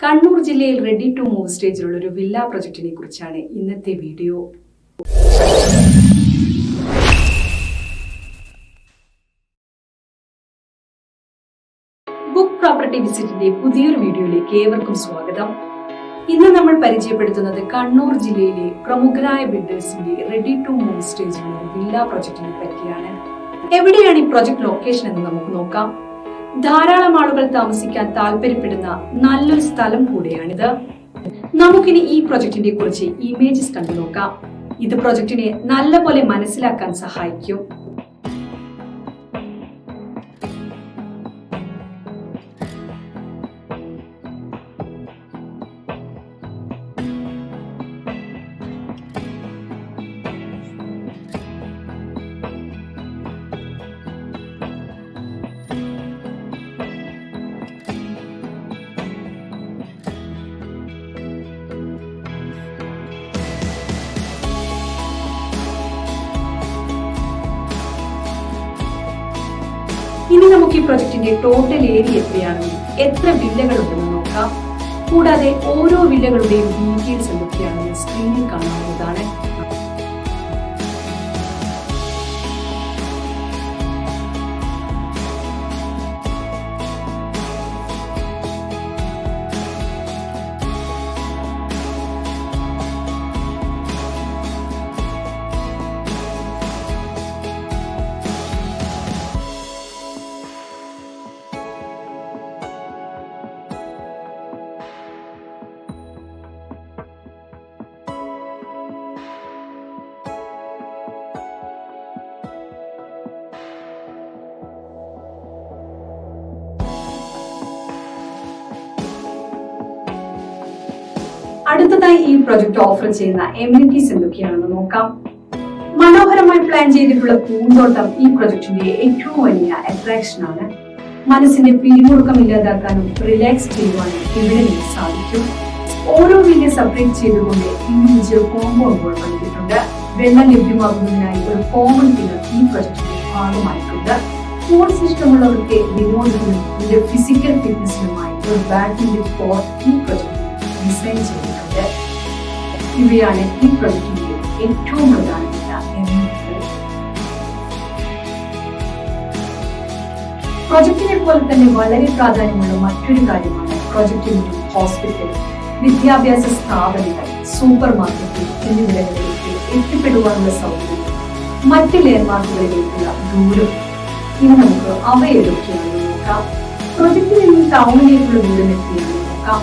കണ്ണൂർ ജില്ലയിൽ ready to move സ്റ്റേജിലുള്ള ഒരു villa പ്രൊജക്ടിനെ കുറിച്ചാണ് ഇന്നത്തെ വീഡിയോ. ബുക്ക് പ്രോപ്പർട്ടി വിസിറ്റിന്റെ പുതിയൊരു വീഡിയോയിലേക്ക് ഏവർക്കും സ്വാഗതം. ഇന്ന് നമ്മൾ പരിചയപ്പെടുത്തുന്നത് കണ്ണൂർ ജില്ലയിലെ പ്രമുഖരായ ബിൽഡേഴ്സിന്റെ റെഡി ടു മൂവ് സ്റ്റേജിലുള്ള ഒരു വില്ല പ്രൊജക്ടിനെ പറ്റിയാണ്. എവിടെയാണ് ഈ പ്രൊജക്ട് ലൊക്കേഷൻ എന്ന് നമുക്ക് നോക്കാം. ധാരാളം ആളുകൾ താമസിക്കാൻ താല്പര്യപ്പെടുന്ന നല്ലൊരു സ്ഥലം കൂടിയാണിത്. നമുക്കിനി ഈ പ്രൊജക്ടിനെ കുറിച്ച് ഇമേജസ് കണ്ടു നോക്കാം. ഇത് പ്രൊജക്ടിനെ നല്ലപോലെ മനസ്സിലാക്കാൻ സഹായിക്കും. ഇനി നമുക്ക് ഈ പ്രൊജക്ടിന്റെ ടോട്ടൽ ഏരിയ എത്രയാണെന്നും എത്ര വില്ലകളുണ്ടെന്ന് നോക്കാം. കൂടാതെ ഓരോ വില്ലകളുടെയും ഡീറ്റെയിൽസ് എന്തൊക്കെയാണെന്ന് സ്ക്രീനിൽ കാണാവുന്നതാണ്. അടുത്തതായി ഈ പ്രൊജക്ട് ഓഫർ ചെയ്യുന്ന എമിനിറ്റീസ് എന്തൊക്കെയാണെന്ന് നോക്കാം. മനോഹരമായി പ്ലാൻ ചെയ്തിട്ടുള്ള പൂന്തോട്ടം ഈ പ്രൊജക്ടിന്റെ ഏറ്റവും വലിയ അട്രാക്ഷൻ ആണ്. മനസ്സിന്റെ പിരിമുറുക്കം ഇല്ലാതാക്കാനും റിലാക്സ് ചെയ്യുവാനും ഇവിടെ നിന്ന് സാധിക്കും. ഓരോ വില്ല സെപ്പറേറ്റ് ചെയ്തുകൊണ്ട് ഇൻഡിവിജ്വൽ കോമ്പൗണ്ട് ഉൾപ്പെടുത്തിയിട്ടുണ്ട്. വെള്ളം ലഭ്യമാകുന്നതിനായി ഒരു കോമൺ കിണർ ഈ പ്രൊജക്ടിന്റെ ഭാഗമായിട്ടുണ്ട്. പൂൾ സിസ്റ്റം ഉള്ളവർക്ക് വിനോദത്തിനും ഫിസിക്കൽ ഫിറ്റ്നസിനുമായി ഒരു ബാഡ്മിന്റൺ കോർട്ട് ഈ പ്രൊജക്ട് ഡിസൈൻ ചെയ്തിട്ടുണ്ട്. ഇവയാണ് ഈ പ്രൊജക്ടിന്റെ ഏറ്റവും പ്രധാനപ്പെട്ട എമിനിറ്റികൾ. പ്രൊജക്ടിനെ പോലെ തന്നെ വളരെ പ്രാധാന്യമുള്ള മറ്റൊരു കാര്യമാണ് പ്രൊജക്ടിന്റെ ഹോസ്പിറ്റൽ, വിദ്യാഭ്യാസ സ്ഥാപനങ്ങൾ, സൂപ്പർ മാർക്കറ്റ് എന്നിവിടങ്ങളിലേക്ക് എത്തിപ്പെടുവാനുള്ള സൗകര്യം, മറ്റ് ലാൻഡ്മാർക്കുകളിലേക്കുള്ള ദൂരം. ഇനി നമുക്ക് അവയെടുക്കുകയാണെന്ന് നോക്കാം. പ്രൊജക്ടിൽ നിന്ന് ടൗണിലേക്കുള്ള ദൂരം എത്തിയാണെന്ന് നോക്കാം.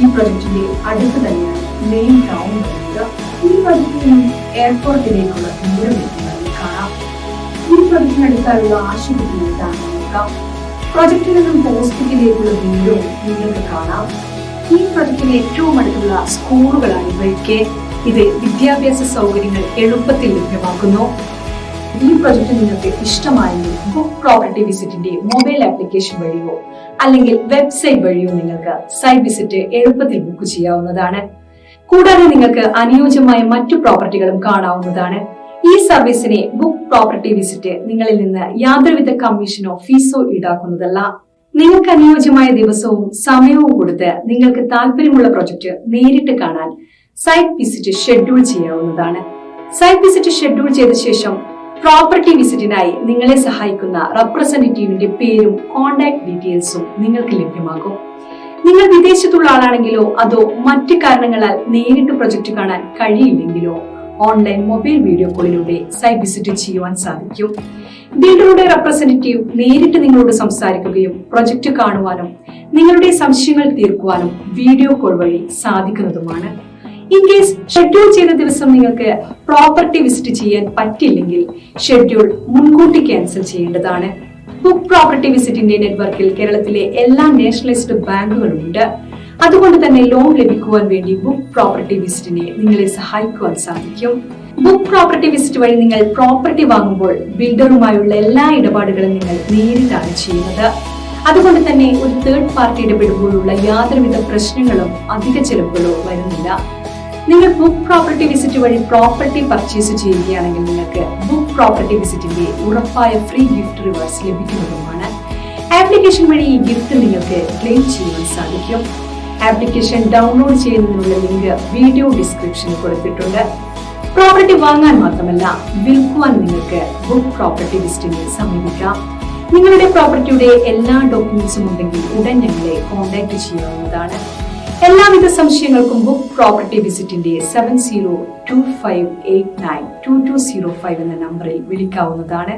ഈ പ്രൊജക്ടിന്റെ അടുത്ത് തന്നെയാണ് മെയിൻ ടൗൺ വരുന്നത്. ഈ പ്രൊജക്റ്റിൽ നിന്നും എയർപോർട്ടിലേക്കുള്ള ദൂരം എത്തുന്നതായി കാണാം. ഈ പ്രൊജക്ടിനടുത്തായുള്ള ആശുപത്രി എന്താണെന്ന് നോക്കാം. പ്രൊജക്റ്റിൽ നിന്നും ഹോസ്പിറ്റലിലേക്കുള്ള ദൂരവും നിങ്ങൾക്ക് കാണാം. ഈ പ്രൊജക്ടിന് ഏറ്റവും അടുത്തുള്ള സ്കൂളുകളാണ് ഇവയ്ക്ക്. ഇത് വിദ്യാഭ്യാസ സൗകര്യങ്ങൾ എളുപ്പത്തിൽ ലഭ്യമാക്കുന്നു. ഈ പ്രൊജക്ട് നിങ്ങൾക്ക് ഇഷ്ടമായെങ്കിൽ ബുക്ക് പ്രോപ്പർട്ടി വിസിറ്റിന്റെ മൊബൈൽ ആപ്ലിക്കേഷൻ വഴിയോ അല്ലെങ്കിൽ വെബ്സൈറ്റ് വഴിയോ നിങ്ങൾക്ക് സൈറ്റ് വിസിറ്റ് എളുപ്പത്തിൽ ബുക്ക് ചെയ്യാവുന്നതാണ്. കൂടാതെ നിങ്ങൾക്ക് അനുയോജ്യമായ മറ്റു പ്രോപ്പർട്ടികളും കാണാവുന്നതാണ്. ഈ സർവീസിനെ ബുക്ക് പ്രോപ്പർട്ടി വിസിറ്റ് നിങ്ങളിൽ നിന്ന് യാതൊരുവിധ കമ്മീഷനോ ഫീസോ ഈടാക്കുന്നതല്ല. നിങ്ങൾക്ക് അനുയോജ്യമായ ദിവസവും സമയവും കൊടുത്ത് നിങ്ങൾക്ക് താല്പര്യമുള്ള പ്രൊജക്ട് നേരിട്ട് കാണാൻ സൈറ്റ് വിസിറ്റ് ഷെഡ്യൂൾ ചെയ്യാവുന്നതാണ്. സൈറ്റ് വിസിറ്റ് ഷെഡ്യൂൾ ചെയ്ത ശേഷം പ്രോപ്പർട്ടി വിസിറ്റിനായി നിങ്ങളെ സഹായിക്കുന്ന റെപ്രസെന്റേറ്റീവിന്റെ പേരും കോൺടാക്ട് ഡീറ്റെയിൽസും നിങ്ങൾക്ക് ലഭ്യമാകും. നിങ്ങൾ വിദേശത്തുള്ള ആളാണെങ്കിലോ അതോ മറ്റു കാരണങ്ങളാൽ നേരിട്ട് പ്രൊജക്ട് കാണാൻ കഴിയില്ലെങ്കിലോ ഓൺലൈൻ മൊബൈൽ വീഡിയോ കോളിലൂടെ സൈറ്റ് വിസിറ്റ് ചെയ്യുവാൻ സാധിക്കും. ബിൽഡറുടെ റെപ്രസെന്റേറ്റീവ് നേരിട്ട് നിങ്ങളോട് സംസാരിക്കുകയും പ്രൊജക്ട് കാണുവാനും നിങ്ങളുടെ സംശയങ്ങൾ തീർക്കുവാനും വീഡിയോ കോൾ വഴി സാധിക്കുന്നതുമാണ്. ഇൻ കേസ് ഷെഡ്യൂൾ ചെയ്ത ദിവസം നിങ്ങൾക്ക് പ്രോപ്പർട്ടി വിസിറ്റ് ചെയ്യാൻ പറ്റില്ലെങ്കിൽ ഷെഡ്യൂൾ മുൻകൂട്ടി ക്യാൻസൽ ചെയ്യേണ്ടതാണ്. ബുക്ക് പ്രോപ്പർട്ടി വിസിറ്റിന്റെ നെറ്റ്വർക്കിൽ കേരളത്തിലെ എല്ലാ നാഷണലൈസ്ഡ് ബാങ്കുകളുമുണ്ട്. അതുകൊണ്ട് തന്നെ ലോൺ ലഭിക്കുവാൻ വേണ്ടി ബുക്ക് പ്രോപ്പർട്ടി വിസിറ്റിനെ നിങ്ങളെ സഹായിക്കുവാൻ സാധിക്കും. ബുക്ക് പ്രോപ്പർട്ടി വിസിറ്റ് വഴി നിങ്ങൾ പ്രോപ്പർട്ടി വാങ്ങുമ്പോൾ ബിൽഡറുമായുള്ള എല്ലാ ഇടപാടുകളും നിങ്ങൾ നേരിട്ടാണ് ചെയ്യുന്നത്. അതുകൊണ്ട് തന്നെ ഒരു തേർഡ് പാർട്ടി ഇടപെടുമ്പോഴുള്ള യാതൊരുവിധ പ്രശ്നങ്ങളും അധിക ചെലവുകളോ വരുന്നില്ല. നിങ്ങൾ ബുക്ക് പ്രോപ്പർട്ടി വിസിറ്റ് വഴി പ്രോപ്പർട്ടി പർച്ചേസ് ചെയ്യുകയാണെങ്കിൽ നിങ്ങൾക്ക് ബുക്ക് പ്രോപ്പർട്ടി വിസിറ്റിന്റെ ഉറപ്പായ ഫ്രീ ഗിഫ്റ്റ് റിവാർഡ്സ് ലഭിക്കുന്നതുമാണ്. ആപ്ലിക്കേഷൻ വഴി ഈ ഗിഫ്റ്റ് നിങ്ങൾക്ക് ക്ലെയിം ചെയ്യാൻ സാധിക്കും. ആപ്ലിക്കേഷൻ ഡൗൺലോഡ് ചെയ്യുന്നതിനുള്ള ലിങ്ക് വീഡിയോ ഡിസ്ക്രിപ്ഷനിൽ കൊടുത്തിട്ടുണ്ട്. പ്രോപ്പർട്ടി വാങ്ങാൻ മാത്രമല്ല വിൽക്കുവാൻ നിങ്ങൾക്ക് ബുക്ക് പ്രോപ്പർട്ടി വിസിറ്റിനെ സമീപിക്കാം. നിങ്ങളുടെ പ്രോപ്പർട്ടിയുടെ എല്ലാ ഡോക്യുമെന്റ്സും ഉണ്ടെങ്കിൽ ഉടൻ ഞങ്ങളെ കോൺടാക്ട് ചെയ്യാവുന്നതാണ്. എല്ലാവിധ സംശയങ്ങൾക്കും ബുക്ക് പ്രോപ്പർട്ടി വിസിറ്റിന്റെ 7025892205 എന്ന നമ്പറിൽ വിളിക്കാവുന്നതാണ്.